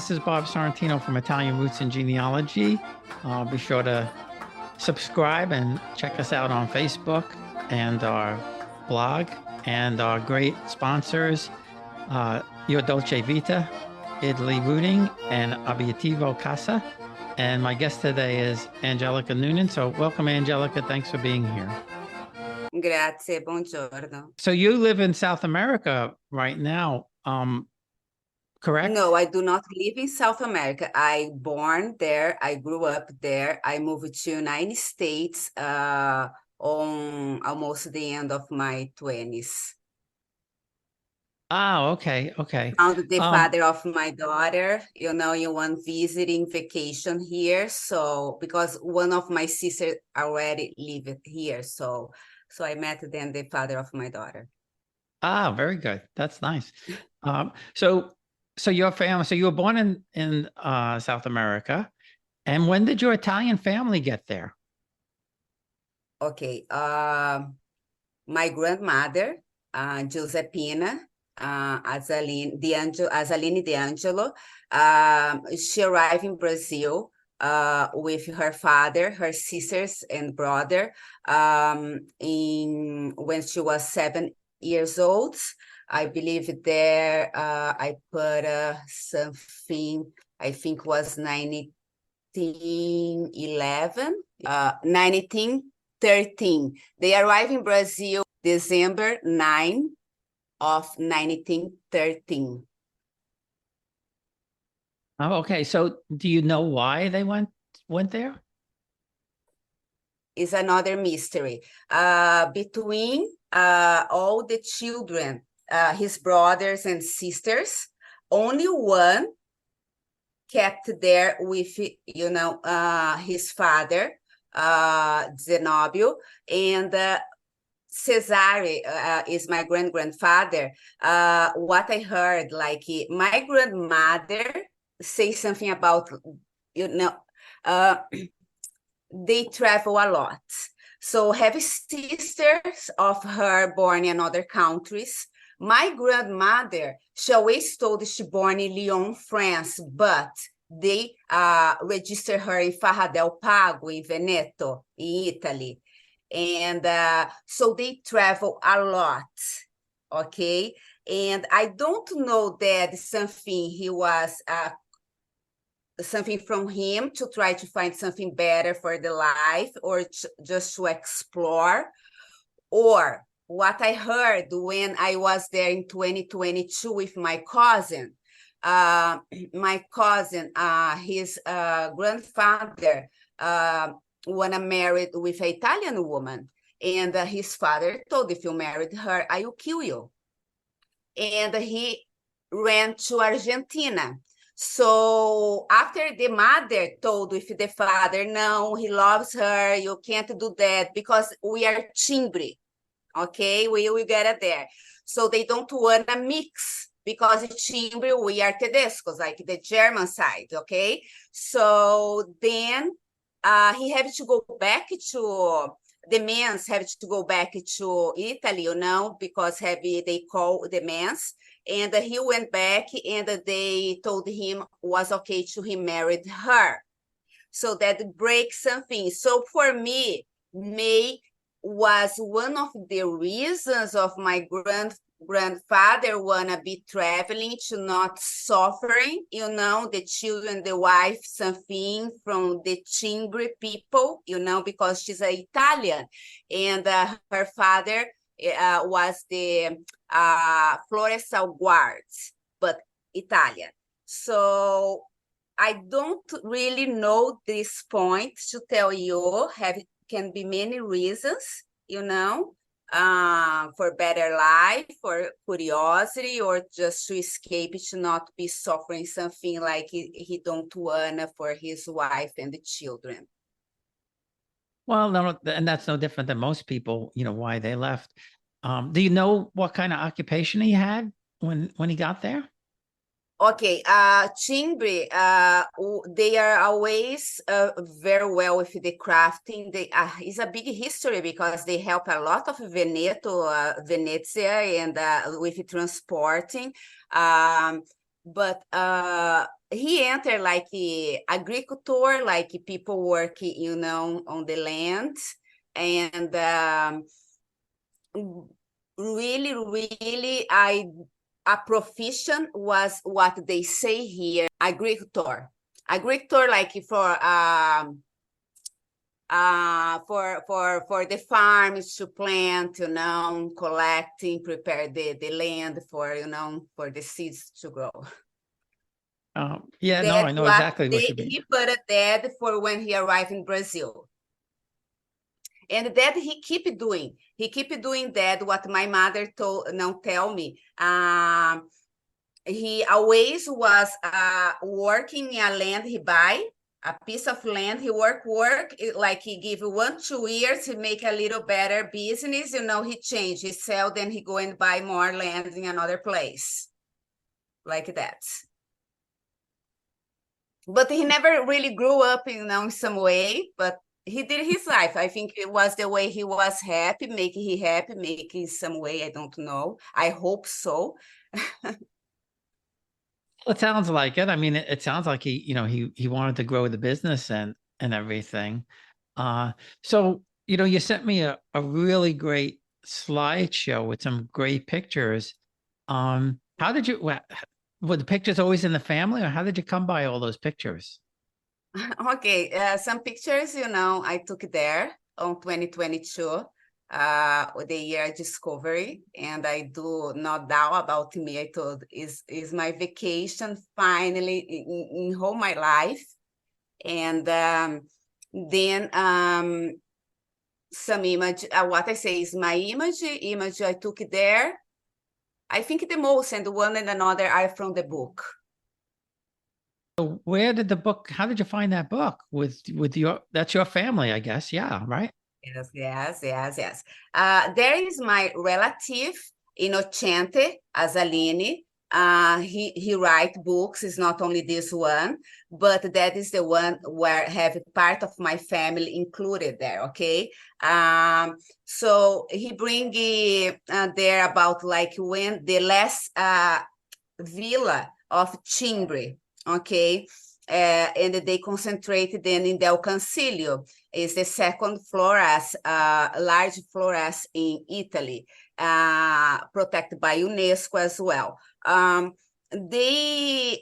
This is Bob Sorrentino from Italian Roots and Genealogy. Be sure to subscribe and check us out on Facebook and our blog and our great sponsors, Your Dolce Vita, Italy Rooting, and Abiativo Casa. And my guest today is Angelica Noonan. So welcome, Angelica. Thanks for being here. Grazie, buongiorno. So you live in South America right now, correct? No, I do not live in South America. I born there. I grew up there. I moved to United States on almost the end of my 20s. Oh, okay, okay. Found the father of my daughter, in one visiting vacation here. So because one of my sisters already lived here, so I met then the father of my daughter. Ah, very good. That's nice. So your family, so you were born in South America, and when did your Italian family get there? Okay, my grandmother, Giuseppina, Azaline D'Angelo, she arrived in Brazil with her father, her sisters, and brother when she was 7 years old. I believe there I put something, I think was 1911, 1913. They arrived in Brazil December 9 of 1913. Oh, okay. So do you know why they went there? Is another mystery. Between all the children, his brothers and sisters, only one kept there with, his father, Zenobio, and Cesare is my grandfather. What I heard, like my grandmother say something about, they travel a lot. So have sisters of her born in other countries. My grandmother, she always told she born in Lyon, France, but they register her in Farra del Pago, in Veneto, in Italy. And so they travel a lot, okay? And I don't know that something he was, something from him to try to find something better for the life or just to explore, or what I heard when I was there in 2022 with my cousin. His grandfather wanna marry with an Italian woman, and his father told, if you married her, I will kill you. And he ran to Argentina. So after the mother told with the father, no, he loves her, you can't do that because we are Cimbre, okay? We will get it there. So they don't want to mix because in Cimbre we are Tedescos, like the German side, okay? So then he had to go back to, the men's have to go back to Italy, because they call the men's. And he went back and they told him was okay to he married her. So that breaks something. So for me, May was one of the reasons of my grandfather wanna be traveling to not suffering, the children, the wife, something from the Cimbre people, because she's an Italian. And her father was the Florestal Guards, but Italian. So I don't really know this point to tell you. Can be many reasons, for better life, for curiosity, or just to escape, to not be suffering something like he don't want for his wife and the children. Well, no, and that's no different than most people, why they left. Do you know what kind of occupation he had when he got there? Okay, Cimbre, they are always very well with the crafting. It's a big history because they help a lot of Venezia, and with transporting. But he entered like a agriculture, like people working, you know, on the land, and really, really, a profession was what they say here, agriculture. Agriculture, like for the farms to plant, you know, collecting, prepare the land for, you know, for the seeds to grow. Yeah, no, I That's know what exactly what you mean. he put it there for when he arrived in Brazil. And that he keep doing. He keep doing that, what my mother tell me. He always was working in a land he buy, a piece of land, he work, like he give 1-2 years, he make a little better business, you know, he change, he sell, then he go and buy more land in another place, like that. But he never really grew up, you know, in some way, but he did his life. I think it was the way he was happy, making he happy, making some way, I don't know. I hope so. It sounds like it. I mean, it sounds like he, you know, he wanted to grow the business and everything. So, you know, you sent me a really great slideshow with some great pictures. How did you, were the pictures always in the family, or how did you come by all those pictures? Okay, some pictures, you know, I took there on 2022, the year discovery, and I do not doubt about me. I told is my vacation finally in whole my life, and then some image. What I say is my image I took there. I think the most and one and another are from the book. So where did the book, how did you find that book with your, that's your family, I guess. Yeah, right. Yes. There is my relative, Inocente Azaline. He write books. It's not only this one, but that is the one where have part of my family included there. Okay, so he bring there about like when the last villa of Cimbre. Okay. And they concentrated then in Del Concilio, is the second florist, large florist in Italy, protected by UNESCO as well. They,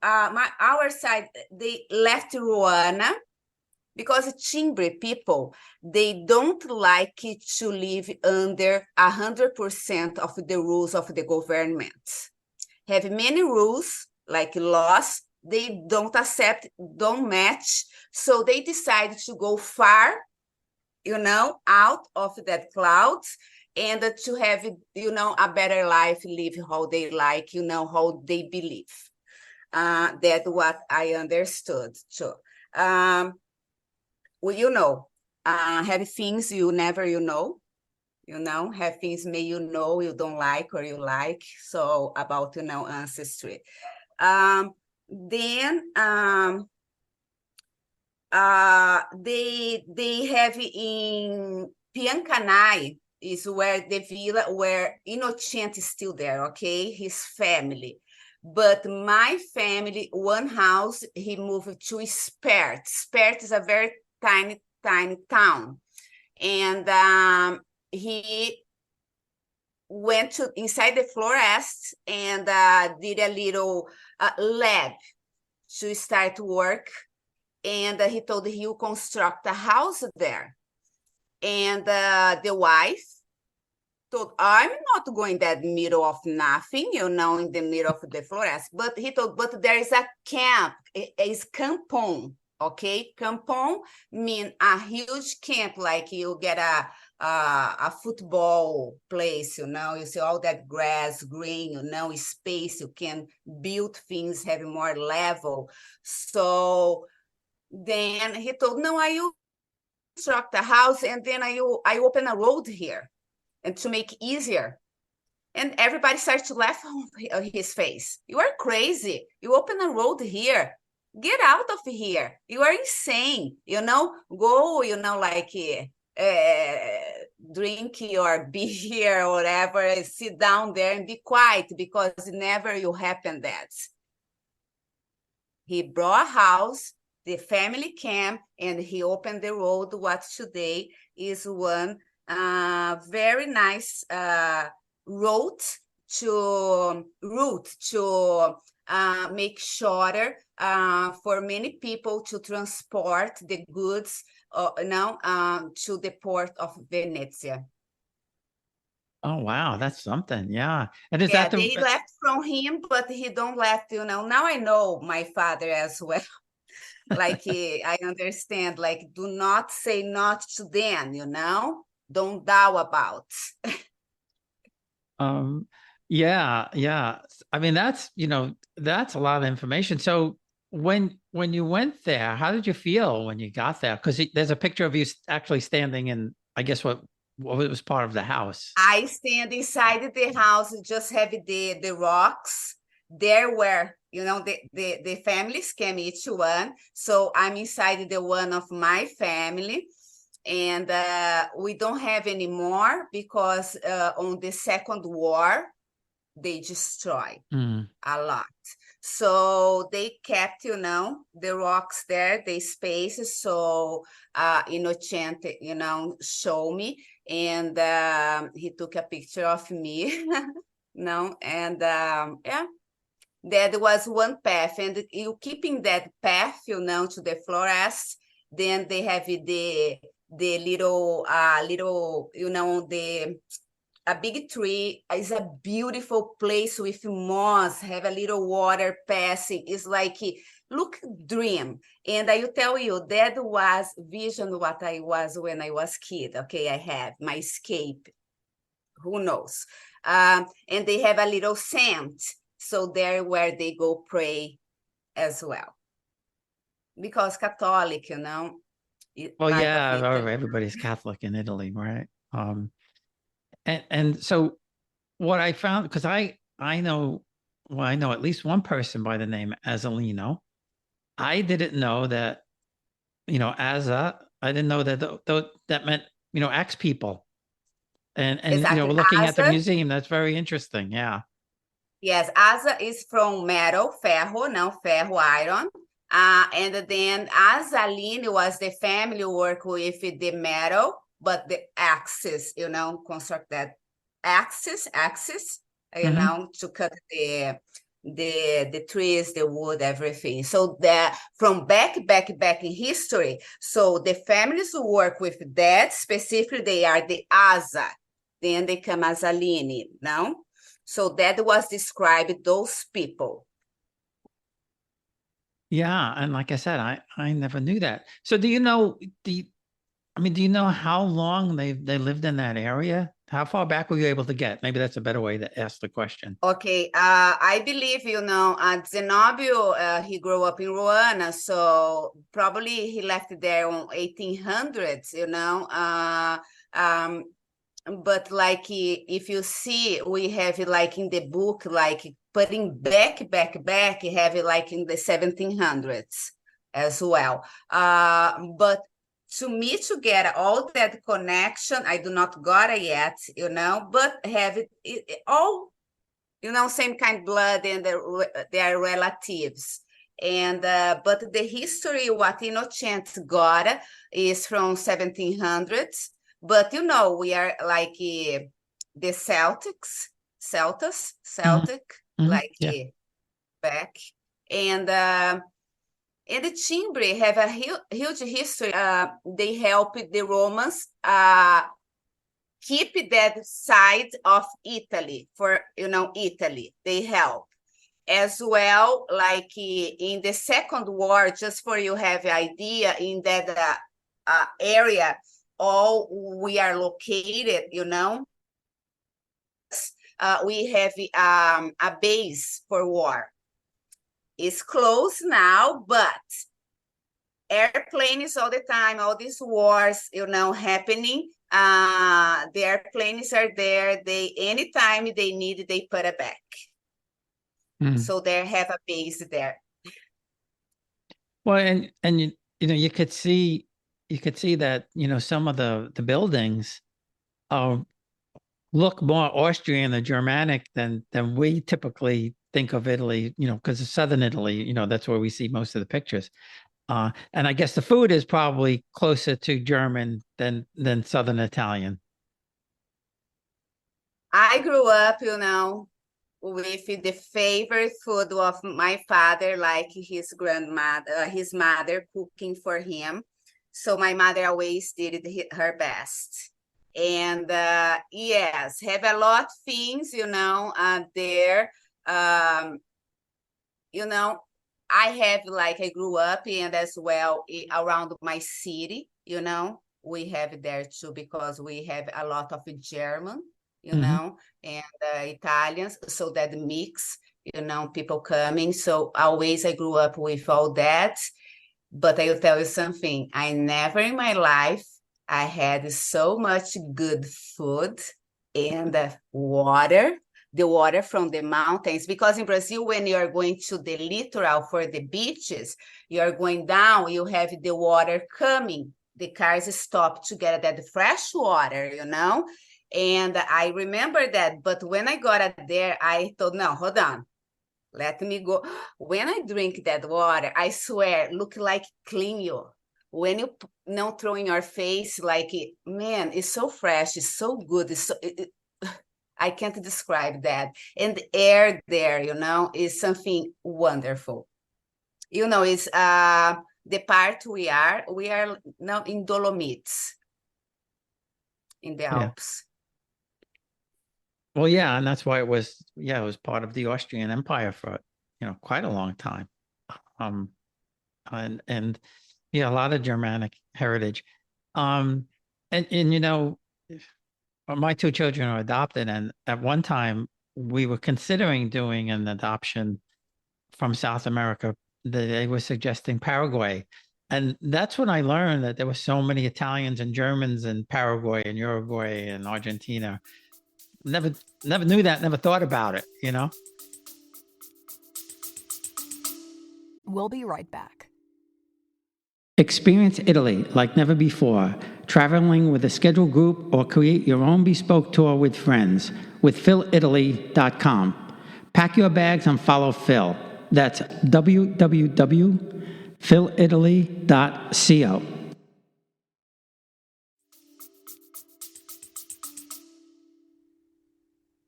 our side, they left Ruana because Cimbre people, they don't like to live under 100% of the rules of the government. Have many rules, like laws, they don't accept, don't match. So they decided to go far, you know, out of that cloud and to have, you know, a better life, live how they like, you know, how they believe. That's what I understood too. Well, you know, have things you never, you know, have things may you know you don't like or you like. So about, you know, ancestry. Then they have in Piancanai is where the villa where Innocent is still there, okay, his family. But my family, one house, he moved to Spert. Spert is a very tiny town. And he went to inside the forest and did a little lab to start work. And he told he will construct a house there. And the wife told, I'm not going that middle of nothing, you know, in the middle of the forest. But he told, but there is a camp, it's Campon, okay? Campon mean a huge camp, like you get a football place, you know, you see all that grass, green, you know, space, you can build things, have more level. So then he told, no, I will construct a house and then I open a road here and to make easier. And everybody started to laugh on his face. You are crazy. You open a road here. Get out of here. You are insane. You know, go, you know, like drink your beer or whatever, sit down there and be quiet because never will happen that. He brought a house, the family came, and he opened the road. What today is one very nice route to make shorter for many people to transport the goods to the port of Venezia. Oh, wow. That's something. Yeah. And is Yeah, that they left from him, but he don't left, now I know my father as well. Like I understand, like do not say not to them, don't doubt about. Yeah, yeah. I mean, that's a lot of information. So when you went there, how did you feel when you got there? Because there's a picture of you actually standing in, I guess what was part of the house. I stand inside the house, just have the rocks. There were, the families came each one. So I'm inside the one of my family. And we don't have any more because on the Second War, they destroyed a lot. So they kept, the rocks there, the spaces. So Innocente, show me. And he took a picture of me, and yeah, that was one path. And you keeping that path, to the forest, then they have the little, a big tree is a beautiful place with moss, have a little water passing. It's like, look, dream. And I will tell you, that was vision what I was when I was kid. Okay, I have my escape. Who knows? And they have a little saint. So there where they go pray as well. Because Catholic, Well, part of yeah, Italy. everybody's Catholic in Italy, right? And so what I found, because I know, well, I know at least one person by the name Azzolino. I didn't know that, Azza, I didn't know that that meant, X people. And Exactly. looking at the Asa, museum, that's very interesting. Yeah. yes, Asa is from metal, ferro, não, ferro, iron. And then Azaline was the family work with the metal, but the axis, construct that axis, to cut the trees, the wood, everything. So that from back in history, so the families who work with that specifically, they are the Asa, then they come Azaline, no? So that was described those people. Yeah. And like I said, I never knew that. So do you know do you know how long they lived in that area? How far back were you able to get? Maybe that's a better way to ask the question. Okay, I believe, Zenobio, he grew up in Ruana, so probably he left there on 1800s, but like if you see, we have like in the book, like putting back, you have it like in the 1700s as well. But to me, to get all that connection, I do not got it yet, but have it all, same kind of blood, and their relatives. And but the history, what Innocent got is from 1700s. But we are like the Celtic, like Yeah. back. And the Cimbre have a huge history. They help the Romans keep that side of Italy for, Italy. They help. As well, like in the Second War, just for you have an idea, in that area, all we are located, we have a base for war. It's closed now, but airplanes all the time, all these wars, happening. The airplanes are there. They anytime they need, they put it back. So they have a base there. Well, and you could see that, some of the buildings look more Austrian or Germanic than we typically think of Italy, because of southern Italy, that's where we see most of the pictures. And I guess the food is probably closer to German than southern Italian. I grew up, with the favorite food of my father, like his grandmother, his mother cooking for him. So my mother always did her best. And yes, have a lot of things, there. Um, you know, I have I grew up and as well around my city, we have there too because we have a lot of German, Mhm. and Italians, so that mix, people coming. So always I grew up with all that. But I'll tell you something, I never in my life I had so much good food and water, the water from the mountains. Because in Brazil, when you are going to the littoral for the beaches, you are going down, you have the water coming. The cars stop to get that fresh water, And I remember that. But when I got out there, I thought, no, hold on. Let me go. When I drink that water, I swear, look like clean you. When you throw in your face, man, it's so fresh, it's so good. I can't describe that. And the air there, is something wonderful. It's the part we are now in Dolomites, in the Yeah. Alps. Well, yeah, and that's why it was part of the Austrian Empire for, quite a long time. Um, and yeah, a lot of Germanic heritage. Um, and my two children are adopted, and at one time we were considering doing an adoption from South America. They were suggesting Paraguay. And that's when I learned that there were so many Italians and Germans in Paraguay and Uruguay and Argentina. Never knew that, never thought about it. We'll be right back. Experience Italy like never before, traveling with a scheduled group or create your own bespoke tour with friends with philitaly.com. Pack your bags and follow Phil. That's www.philitaly.co.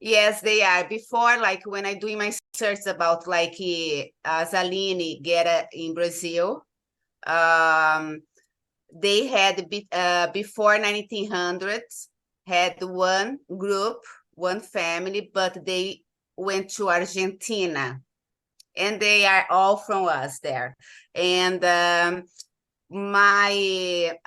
Yes, they are. Before, when I do my search about Zaline Guerra in Brazil, they had before 1900s had one group, one family, but they went to Argentina, and they are all from us there. And my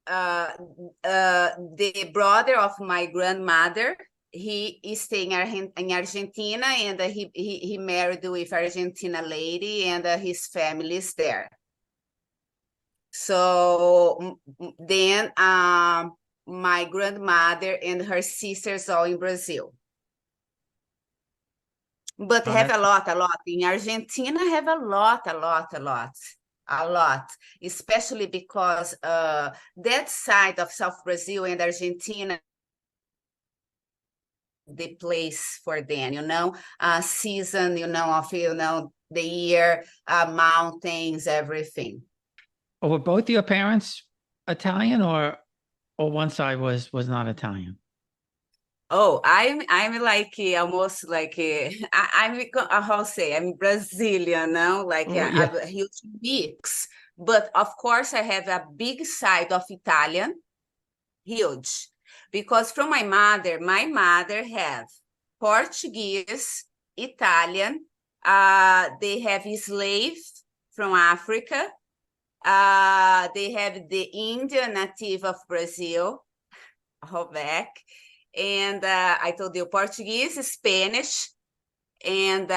the brother of my grandmother, he is staying in Argentina, and he married with Argentina lady, and his family is there. So then my grandmother and her sisters all in Brazil. But have a lot. In Argentina, have a lot, especially because that side of South Brazil and Argentina, the place for them, season, of, the year, mountains, everything. Were both your parents Italian or one side was not Italian? Oh, I'm almost I'm how say I'm Brazilian now, Yeah. a huge mix. But of course, I have a big side of Italian, huge, because from my mother have Portuguese, Italian. They have slaves from Africa. They have the Indian native of Brazil, back. And I told you Portuguese, Spanish, and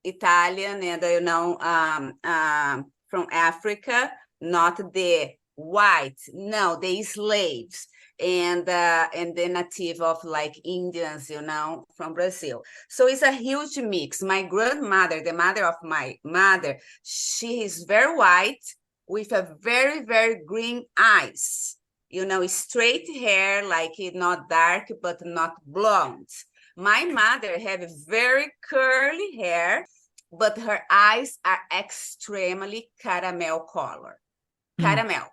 Italian, and from Africa, not the white, no, the slaves, and the native of Indians, from Brazil. So it's a huge mix. My grandmother, the mother of my mother, she is very white with a very, very green eyes. Straight hair, not dark, but not blonde. My mother have very curly hair, but her eyes are extremely caramel color. Caramel.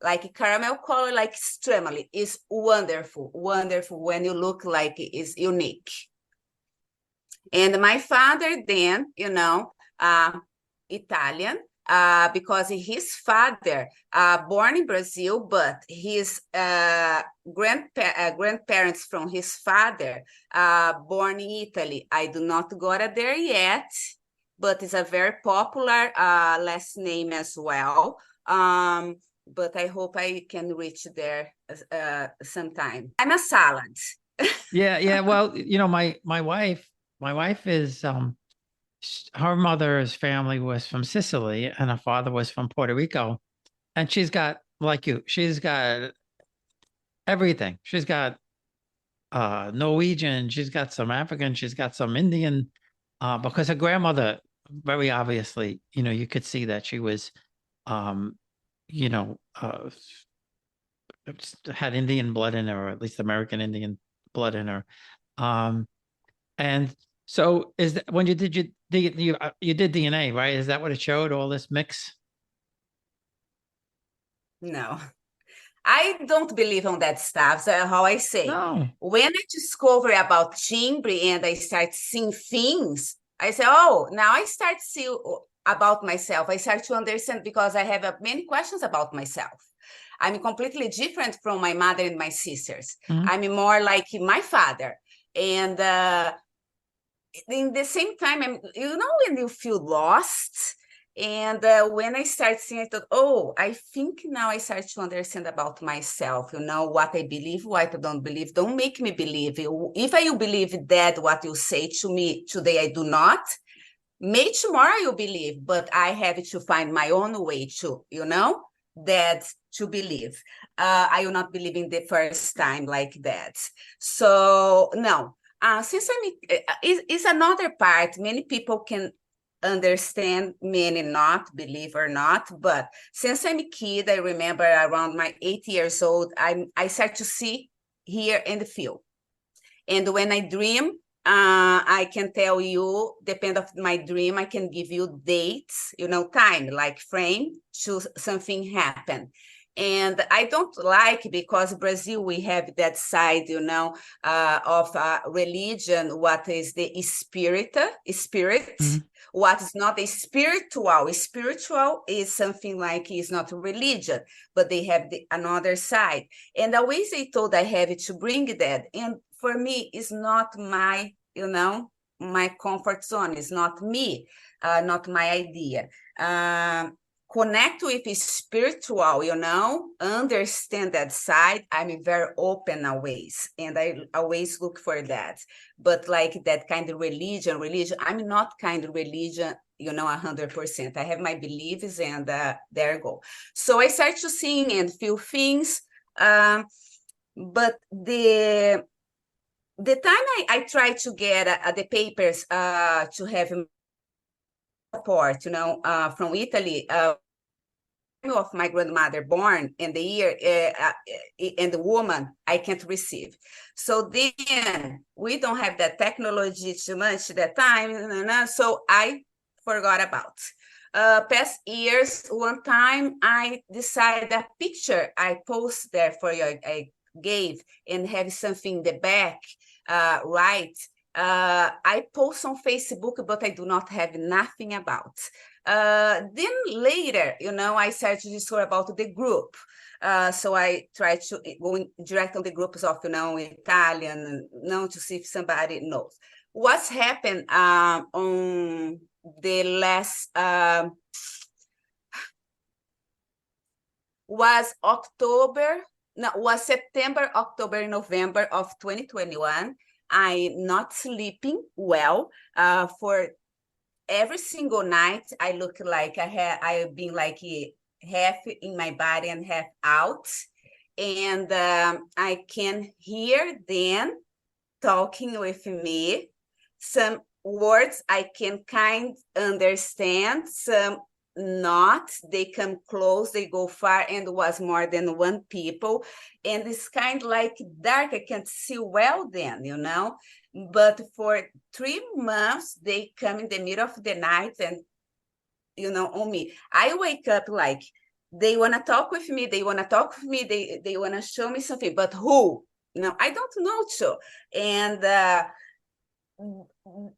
Like caramel color, like extremely, is wonderful, wonderful. When you look like it is unique. And my father then, Italian, because his father, born in Brazil, but his grandparents from his father, born in Italy. I do not got there yet, but it's a very popular last name as well. But I hope I can reach there sometime. I'm a salad. Yeah. Well, my wife is her mother's family was from Sicily and her father was from Puerto Rico. And she's got, like you, she's got everything. She's got Norwegian, she's got some African, she's got some Indian, because her grandmother, very obviously, you could see that she was, you know, uh, had Indian blood in her, or at least American Indian blood in her. And so is that when you did you did DNA, right? Is that what it showed, all this mix? No, I don't believe on that stuff. So how I say, No. when I discover about Cimbre and I start seeing things, I say, oh, now I start see about myself. I start to understand because I have many questions about myself. I'm completely different from my mother and my sisters. Mhm. I'm more like my father. And in the same time, when you feel lost, and when I start seeing, I thought, oh, I think now I start to understand about myself, what I believe, what I don't believe. Don't make me believe. If I believe that what you say to me today, I do not, maybe tomorrow you believe, but I have to find my own way that to believe. I will not believe in the first time like that. So, no. Since is another part, many people can understand, many not, believe or not, but since I'm a kid, I remember around my 8 years old, I start to see, hear, and feel. And when I dream, I can tell you, depend of my dream, I can give you dates, time, like frame to something happen. And I don't like, because Brazil, we have that side, of religion, what is the spirit, Mhm. what is not a spiritual. Spiritual is something like, it's not religion, but they have another side. And always they told I have to bring that. And for me, it's not my, my comfort zone. It's not me, not my idea. Connect with spiritual, understand that side. I'm very open always, and I always look for that. But like that kind of religion, I'm not kind of religion, 100%. I have my beliefs, and there you go. So I start to sing and feel things, but the time I try to get the papers to have support, from Italy, of my grandmother born in the year and the woman I can't receive. So then we don't have that technology too much that time, so I forgot about. Past years, one time I decided a picture I post there for you, I gave, and have something in the back, right? I post on Facebook, but I do not have nothing about. Then later, I started to discover about the group. So I tried to go direct on the groups of, Italian, to see if somebody knows. What's happened on the last, was September, October, November of 2021. I'm not sleeping well. For every single night, I look like I've been like half in my body and half out. And I can hear them talking with me. Some words I can kind understand, some not. They come close, they go far, and was more than one people. And it's kind of like dark. I can't see well then, you know. But for 3 months, they come in the middle of the night and, you know, on me. I wake up like, they want to talk with me. They want to talk with me. They want to show me something. But who? You know, I don't know. So, and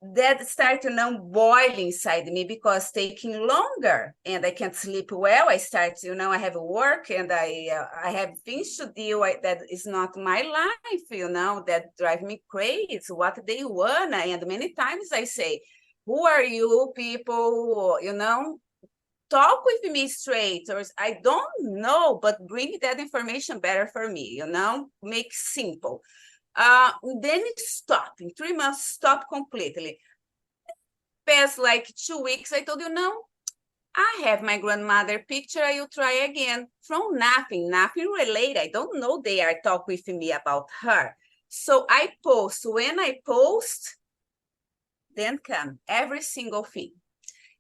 that started to now boil inside me because taking longer and I can't sleep well. I start, you know, I have work and I have things to deal with that is not my life, you know, that drive me crazy. What they want. And many times I say, who are you people? You know, talk with me straight, or I don't know, but bring that information better for me, you know, make simple. Then it stopped. In 3 months, stopped completely. Past like 2 weeks, I told you, no, I have my grandmother picture. I will try again. From nothing related. I don't know they are talking with me about her. So I post. When I post, then come every single thing.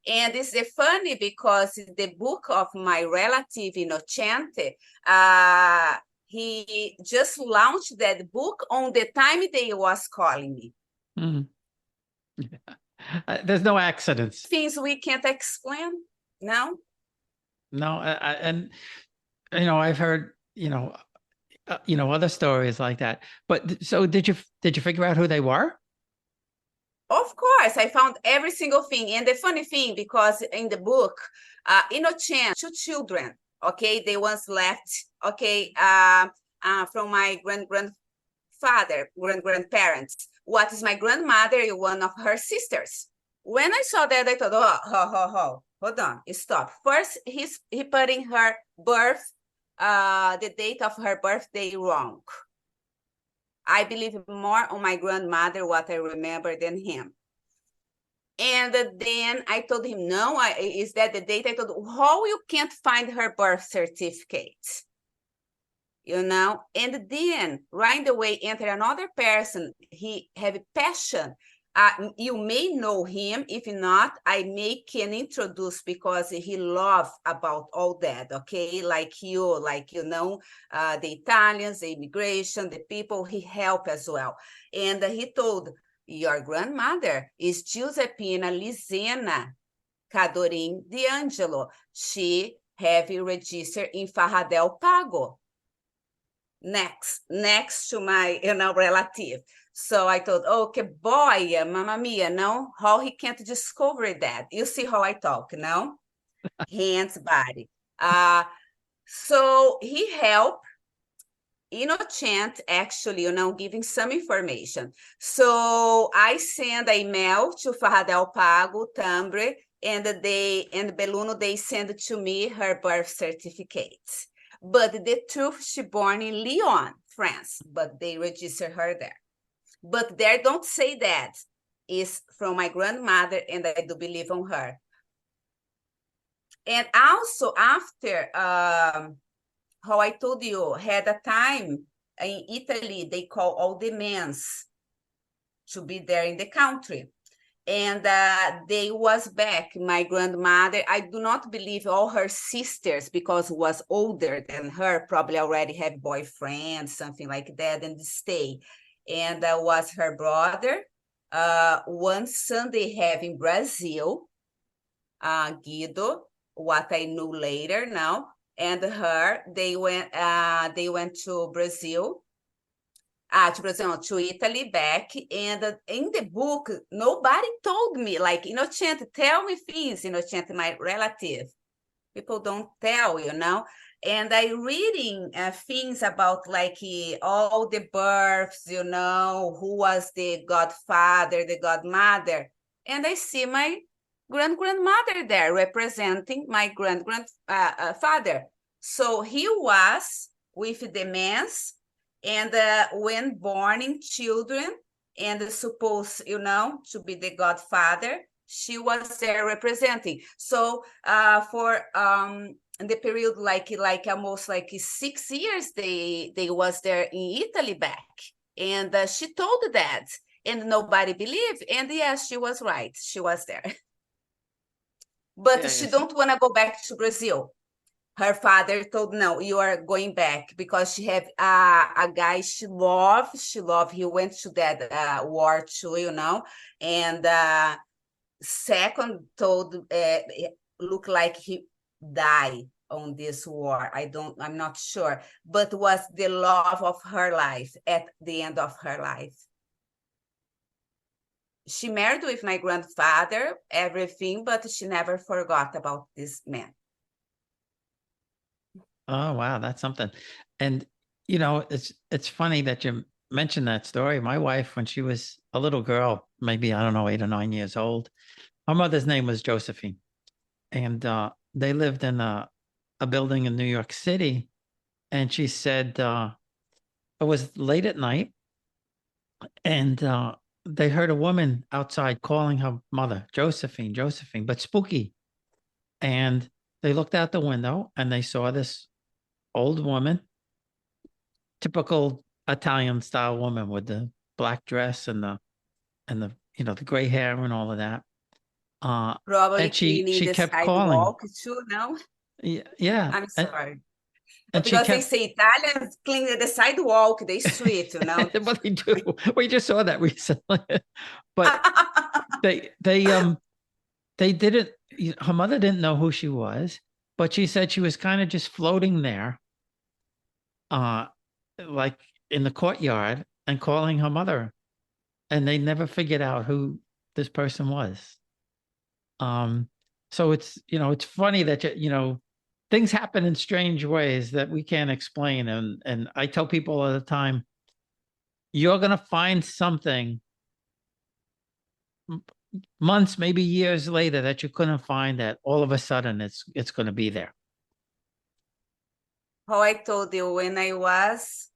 And it's funny because the book of my relative Innocente, he just launched that book on the time they was calling me. There's no accidents. Things we can't explain, no? No, and you know, I've heard, you know, other stories like that. But so did you figure out who they were? Of course, I found every single thing. And the funny thing, because in the book, Innocent, 2 children, okay, they once left, okay, from my grandparents. What is my grandmother? One of her sisters. When I saw that, I thought, hold on, stop. First, he putting her birth, the date of her birthday wrong. I believe more on my grandmother, what I remember, than him. And then I told him, no, is that the date? I told him, how you can't find her birth certificate? You know, and then right away enter another person. He have a passion. You may know him. If not, I can introduce because he loves about all that, okay? Like you know, the Italians, the immigration, the people, he help as well. And he told, your grandmother is Giuseppina Lisena Cadorim D'Angelo. She have registered in Farra del Pago. Next to my, you know, relative. So I thought, okay, boy, mamma mia, no, how he can't discover that. You see how I talk, no? Hands, body. So he helped Innocent actually, you know, giving some information. So I send an email to Farra del Pago, Tambre, and Belluno, they send to me her birth certificate. But the truth, she born in Lyon, France, but they register her there. But there don't say that is from my grandmother, and I do believe on her. And also after, how I told you, had a time in Italy, they call all the men to be there in the country. And they was back, my grandmother. I do not believe all her sisters, because was older than her, probably already have boyfriends, something like that, and stay. And was her brother. One son they have in Brazil, Guido, what I knew later now. And her, they went to Brazil. To Italy back, and in the book, nobody told me, like, Innocent, tell me things, Innocent, my relative. People don't tell, you know, and I reading things about like all the births, you know, who was the godfather, the godmother, and I see my grandmother there representing my grandfather. So he was with the men's, and when born in children and supposed, you know, to be the godfather, she was there representing. So for the period like almost like 6 years, they was there in Italy back, and she told that, and nobody believed. And yes, she was right, she was there. but Yeah, she yes. don't want to go back to Brazil. Her father told, no, you are going back, because she have a guy she love. He went to that war too, you know. And second told, look like he died on this war. I'm not sure, but was the love of her life at the end of her life. She married with my grandfather, everything, but she never forgot about this man. Oh, wow, that's something. And you know, it's funny that you mentioned that story. My wife, when she was a little girl, maybe I don't know, 8 or 9 years old, her mother's name was Josephine, and they lived in a building in New York City. And she said it was late at night, and they heard a woman outside calling her mother, Josephine, Josephine, but spooky. And they looked out the window and they saw this old woman, typical Italian style woman with the black dress and the you know the gray hair and all of that. Probably And cleaning she the kept calling. sidewalk too, no? Yeah, yeah. I'm sorry. And she Because they kept say Italians clean the sidewalk, the street, you know. what they do. We just saw that recently. But they didn't, her mother didn't know who she was, but she said she was kind of just floating there, like in the courtyard and calling her mother. And they never figured out who this person was. So it's, you know, it's funny that, you know, things happen in strange ways that we can't explain. And I tell people all the time, you're going to find something months, maybe years later that you couldn't find, that all of a sudden it's going to be there. How I told you, when I was,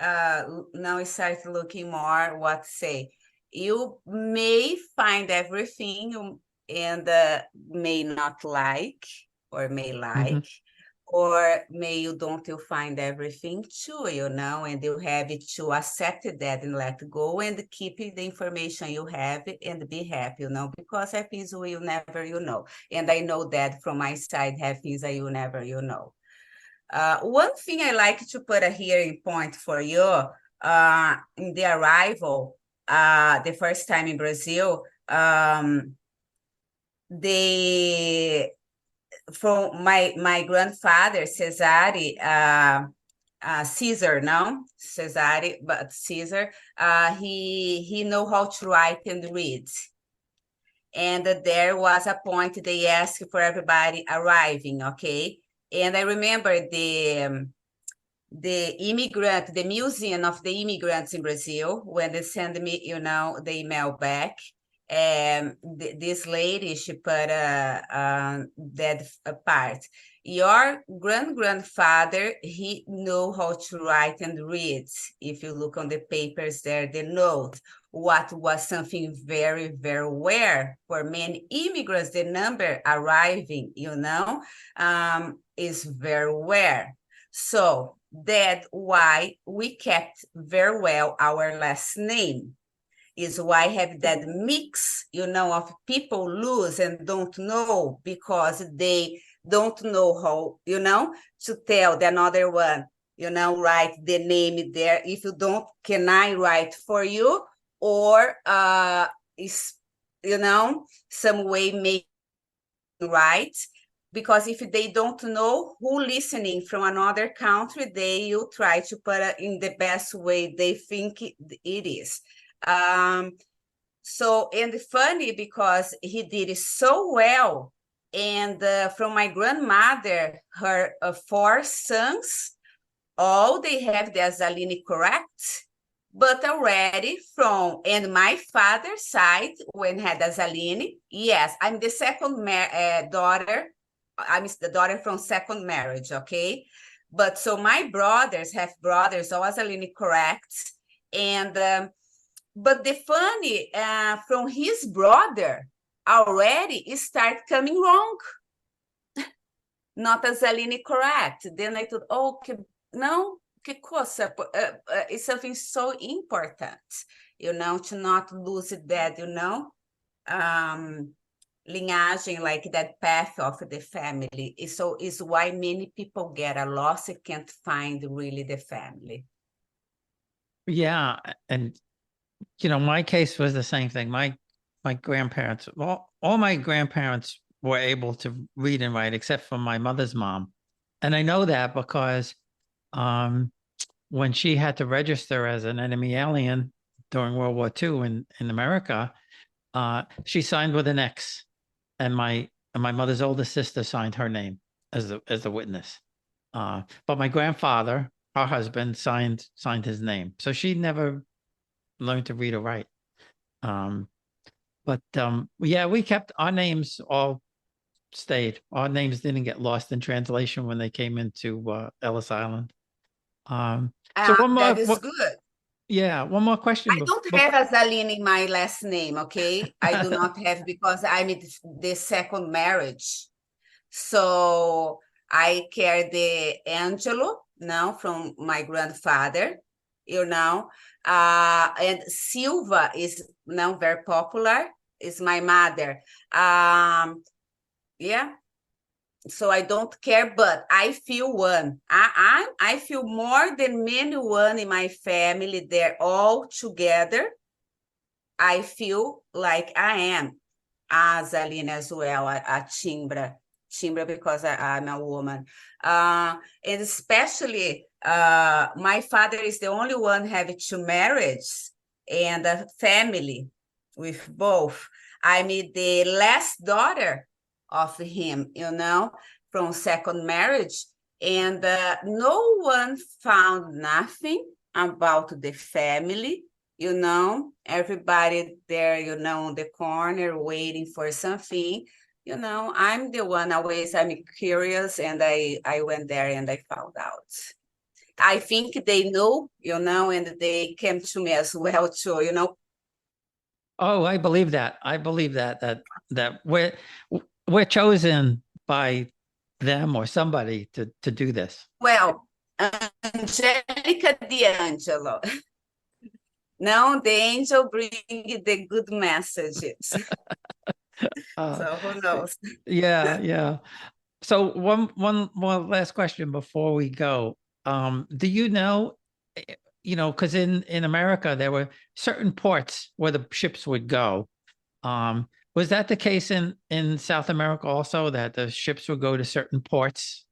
now I start looking more what say. You may find everything and may not like, or may like, or may you don't you find everything too, you know, and you have to accept that and let go and keep the information you have and be happy, you know, because have things you never, you know. And I know that from my side, have things that you never, you know. One thing I like to put here in point for you, in the arrival, the first time in Brazil, from my grandfather, Cesare, Caesar, no? Cesare, but Caesar, he know how to write and read. And there was a point they asked for everybody arriving, okay? And I remember the immigrant, the museum of the immigrants in Brazil, when they send me, you know, the email back. And this lady, she put that part. Your grandfather, he know how to write and read. If you look on the papers there, the note, what was something very, very rare for many immigrants, the number arriving, you know, is very rare. So that's why we kept very well our last name. Is why I have that mix, you know, of people lose and don't know because they don't know how, you know, to tell the another one, you know, write the name there. If you don't, can I write for you? Or is, you know, some way make right? Because if they don't know who listening from another country, they will try to put it in the best way they think it is. So, and funny because he did it so well. And from my grandmother, her 4 sons, all they have the Azaline correct, but already from, and my father's side, when had Azaline, yes, I'm the second daughter. I'm the daughter from second marriage, okay? But so my brothers have brothers, all Azaline correct. And, but the funny, from his brother, already it start coming wrong. Not Azaline correct. Then I thought, oh, no, que coisa, it's something so important, you know, to not lose that, you know. lineage, like that path of the family. So is why many people get lost and can't find really the family. Yeah, and my case was the same thing. My grandparents, all my grandparents were able to read and write, except for my mother's mom, and I know that because when she had to register as an enemy alien during World War II in America, she signed with an X, and my mother's oldest sister signed her name as the witness. But my grandfather, her husband, signed his name, so she never learned to read or write. But yeah, we kept our names all stayed. Our names didn't get lost in translation when they came into Ellis Island. So one more, That is good. yeah, one more question. I don't have Azaline in my last name, okay? I do not have because I'm in the second marriage. So I carry the Angelo now from my grandfather, and Silva is now very popular, is my mother. Yeah. So I don't care, but I feel one. I feel more than many one in my family. They're all together. I feel like I am Azaline as well, a Cimbre because I'm a woman. And especially my father is the only one having two marriages and a family with both. I'm the last daughter of him, from second marriage. And no one found nothing about the family. Everybody there, on the corner waiting for something. I'm the one always, I'm curious, and I went there and I found out. I think they know, and they came to me as well too, Oh, I believe that. I believe that we're chosen by them or somebody to do this. Well, Angelica D'Angelo. No, the angel bring the good messages. So who knows? Yeah. So one more last question before we go. Do you know, because in America there were certain ports where the ships would go. Was that the case in South America also, that the ships would go to certain ports?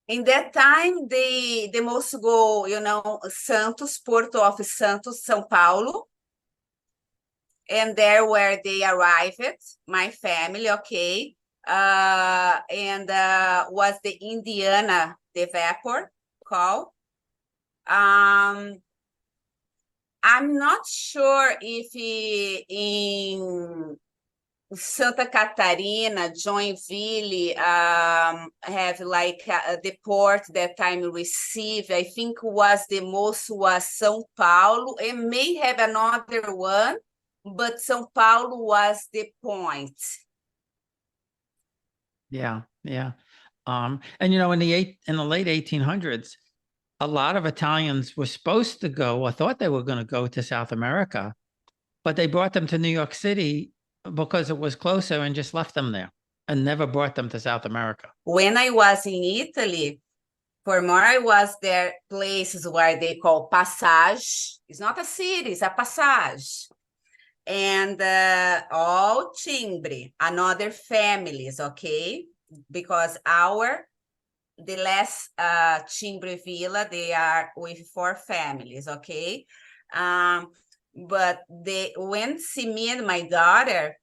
In that time, they most go, Santos, Porto of Santos, São Paulo. And there where they arrived, my family, okay. And was the Indiana, the vapor call. I'm not sure if in Santa Catarina, Joinville, have like the port that time received. I think was the most was São Paulo. It may have another one, but São Paulo was the point. Yeah. And in the late 1800s, a lot of Italians were supposed to go, or thought they were going to go to South America, but they brought them to New York City because it was closer and just left them there and never brought them to South America. When I was in Italy, for more, I was there places where they call Passage. It's not a city, it's a Passage. And all Cimbre, another families, okay? Because the last Cimbre villa, they are with 4 families, okay? But when see me and my daughter,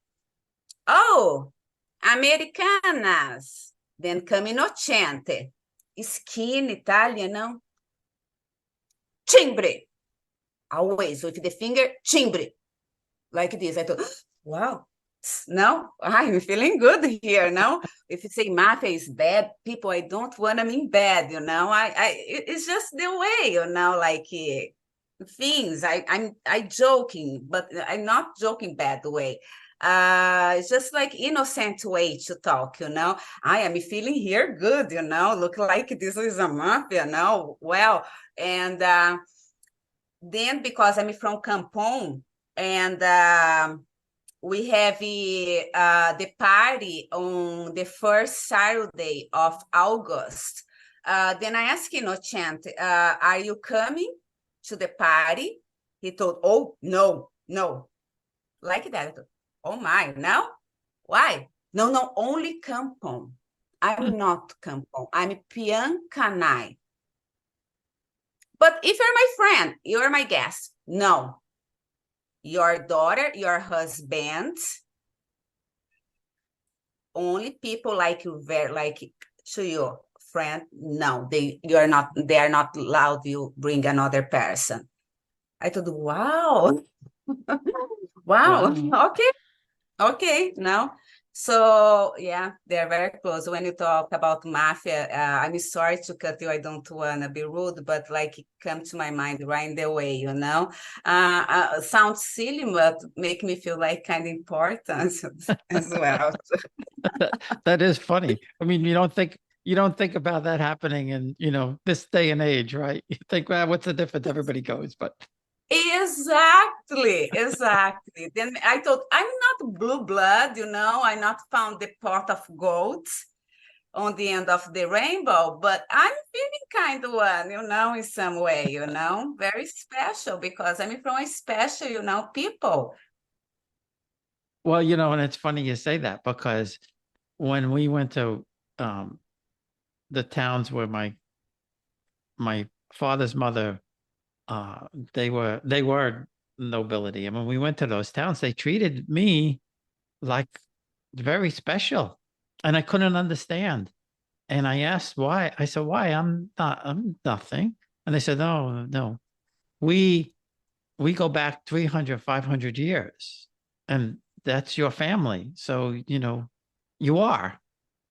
Americanas, then Caminocente, skin Italian, no? Cimbre, always with the finger, Cimbre, like this. I thought, wow, no, I'm feeling good here, no? If you say mafia is bad, people, I don't want them in bad, it's just the way, like things. I'm joking, but I'm not joking bad way. It's just like innocent way to talk, I am feeling here good, look like this is a mafia, well, and then because I'm from Campon, and we have the party on the first Saturday of August. Then I asked Innocent, are you coming to the party? He told, oh, no. Like that. Oh my, no? Why? No, only Campon. I'm not Campon. I'm Piancanai. But if you're my friend, you're my guest. No. Your daughter, your husband, only people like you, to your friend. No, they are not allowed you bring another person. I thought, wow. Wow. Okay, no. So yeah, they're very close. When you talk about mafia, I'm sorry to cut you. I don't want to be rude, but like it come to my mind right in the way, sounds silly, but make me feel like kind of important as well. That is funny. I mean, you don't think about that happening in, this day and age, right? You think, well, what's the difference? Everybody goes, but Exactly. Then I thought, I'm not blue blood, I not found the pot of gold on the end of the rainbow, but I'm feeling kind of one, in some way, very special because I'm from a special, people. well, and it's funny you say that because when we went to the towns where my father's mother, they were nobility, and when we went to those towns, they treated me like very special, and I couldn't understand. And I asked why. I said, why? I'm nothing. And they said, no, we go back 300, 500 years, and that's your family. So, you are.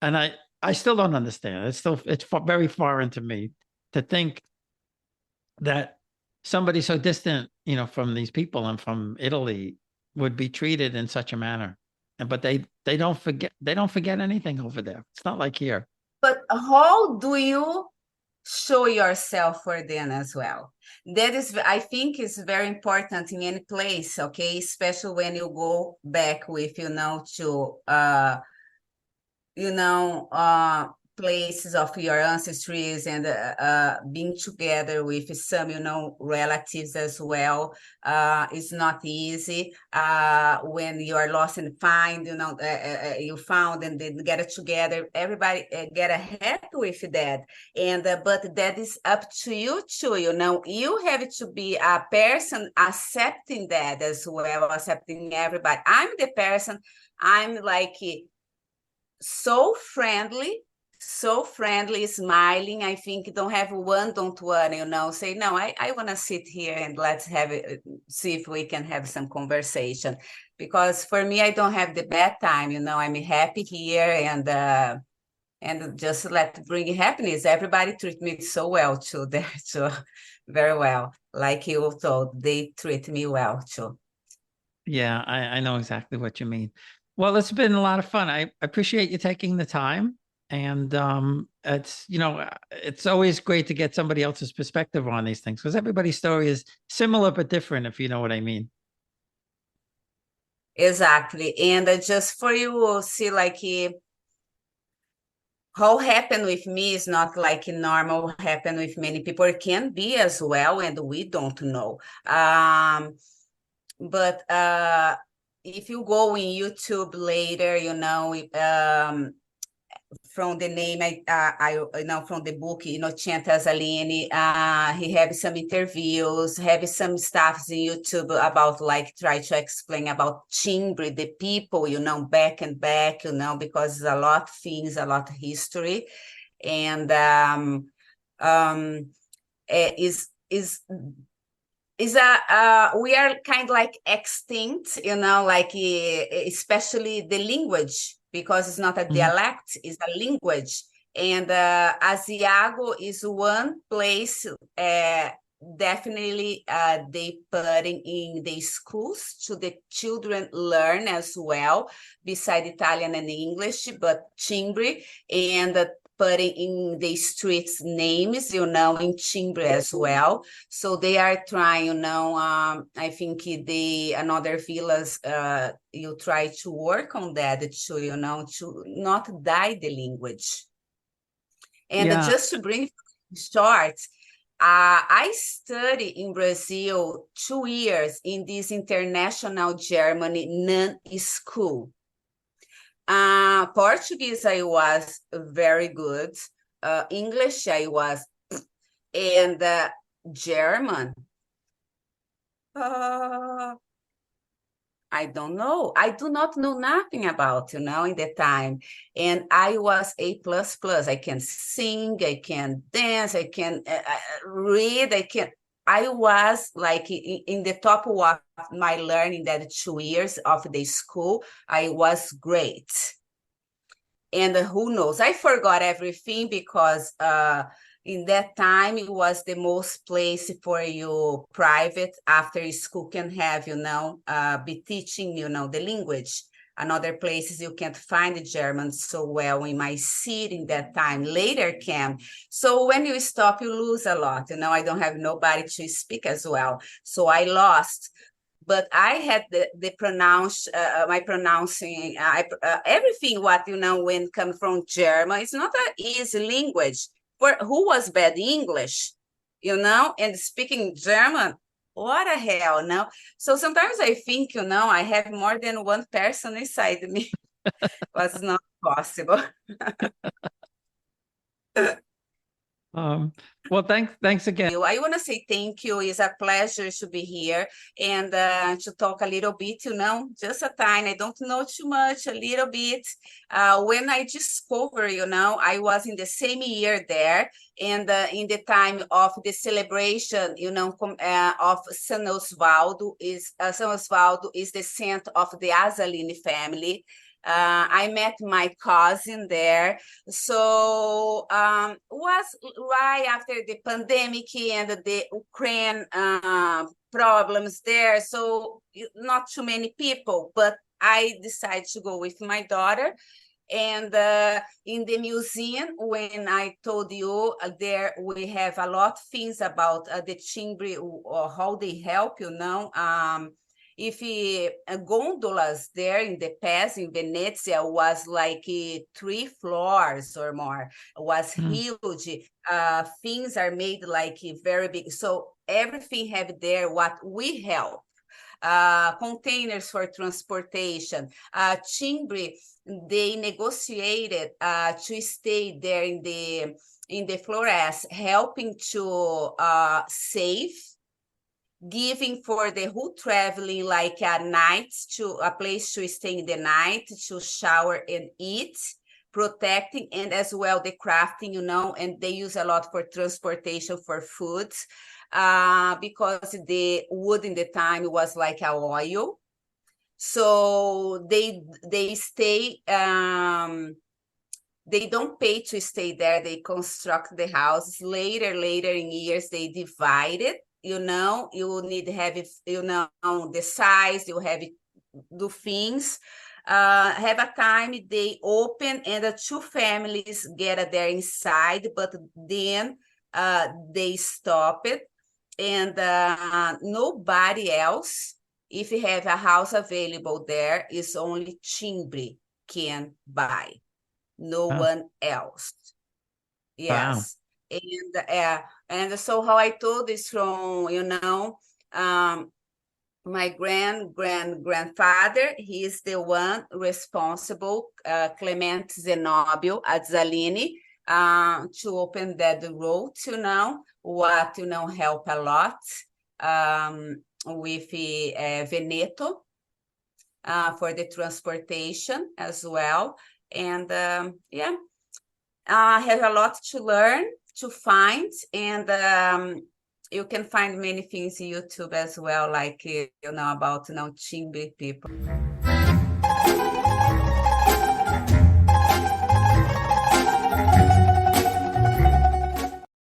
And I still don't understand. It's very foreign to me to think that somebody so distant, from these people and from Italy would be treated in such a manner. But they don't forget anything over there. It's not like here. But how do you show yourself for them as well? That is, I think, is very important in any place, okay? Especially when you go back with, to places of your ancestries and being together with some, relatives as well. It's not easy when you are lost and find, you found and then get it together. Everybody get ahead with that. And but that is up to you too, you have to be a person accepting that as well, accepting everybody. I'm the person, I'm like so friendly, smiling. I think don't have don't want, say, no, I want to sit here and let's see if we can have some conversation. Because for me, I don't have the bad time, I'm happy here and just bring happiness. Everybody treat me so well too there too, very well. Like you told, they treat me well too. Yeah, I know exactly what you mean. Well, it's been a lot of fun. I appreciate you taking the time. And it's always great to get somebody else's perspective on these things because everybody's story is similar but different, if you know what I mean. Exactly. And just for you see, like how happened with me is not like normal happen with many people. It can be as well, and we don't know. But if you go in YouTube later, from the name, from the book, Chantas Aline, he have some interviews, have some stuff in YouTube about try to explain about Cimbre, the people, back and back, because it's a lot of things, a lot of history. And we are kind of like extinct, especially the language, because it's not a dialect, it's a language. And Asiago is one place definitely they putting in the schools to the children learn as well, beside Italian and English, but Cimbre. And putting in the streets names, in Cimbre as well. So they are trying, I think another villas, you try to work on that to, to not die the language. And just to bring short, I studied in Brazil 2 years in this international Germany non-school. Portuguese, I was very good. English, I was, and German, I don't know. I do not know nothing about, in the time. And I was A++. I can sing, I can dance, I can read, I was like in the top of my learning that 2 years of the school. I was great. And who knows? I forgot everything because in that time, it was the most place for you private after school can have, be teaching, the language. Another places you can't find the German so well in my city in that time, later came. So when you stop, you lose a lot. I don't have nobody to speak as well. So I lost. But I had my pronouncing, everything what, when come from German, it's not an easy language. For who was bad English, and speaking German, what the hell, no? So sometimes I think, I have more than one person inside me. Was not possible. Well, thanks again. I want to say thank you. It's a pleasure to be here and to talk a little bit, just a tiny. I don't know too much, a little bit. When I discovered, I was in the same year there, and in the time of the celebration, of San Osvaldo is the saint of the Azaline family. I met my cousin there. So was right after the pandemic and the Ukraine problems there. So not too many people, but I decided to go with my daughter. And in the museum, when I told you there, we have a lot of things about the Cimbre or how they help, if gondolas there in the past in Venezia was like 3 floors or more, was huge. Things are made like very big. So everything have there what we help. Containers for transportation. Cimbre, they negotiated to stay there in the forest, helping to save, giving for the who traveling like a night to a place to stay in the night, to shower and eat, protecting, and as well the crafting, and they use a lot for transportation for food, because the wood in the time was like a oil. So they stay, they don't pay to stay there, they construct the houses. Later in years, they divide it. You need to have it, the size, you have it, do things. Have a time they open and the 2 families get there inside, but then they stop it. And nobody else, if you have a house available there, is only Cimbre can buy. No one else. Yes. Wow. And so how I told this from, my grandfather, he is the one responsible, Clemente Zenobio Azzalini, to open that road, what, help a lot with Veneto for the transportation as well. And I have a lot to learn, to find, and you can find many things on YouTube as well, like, about, Cimbre people.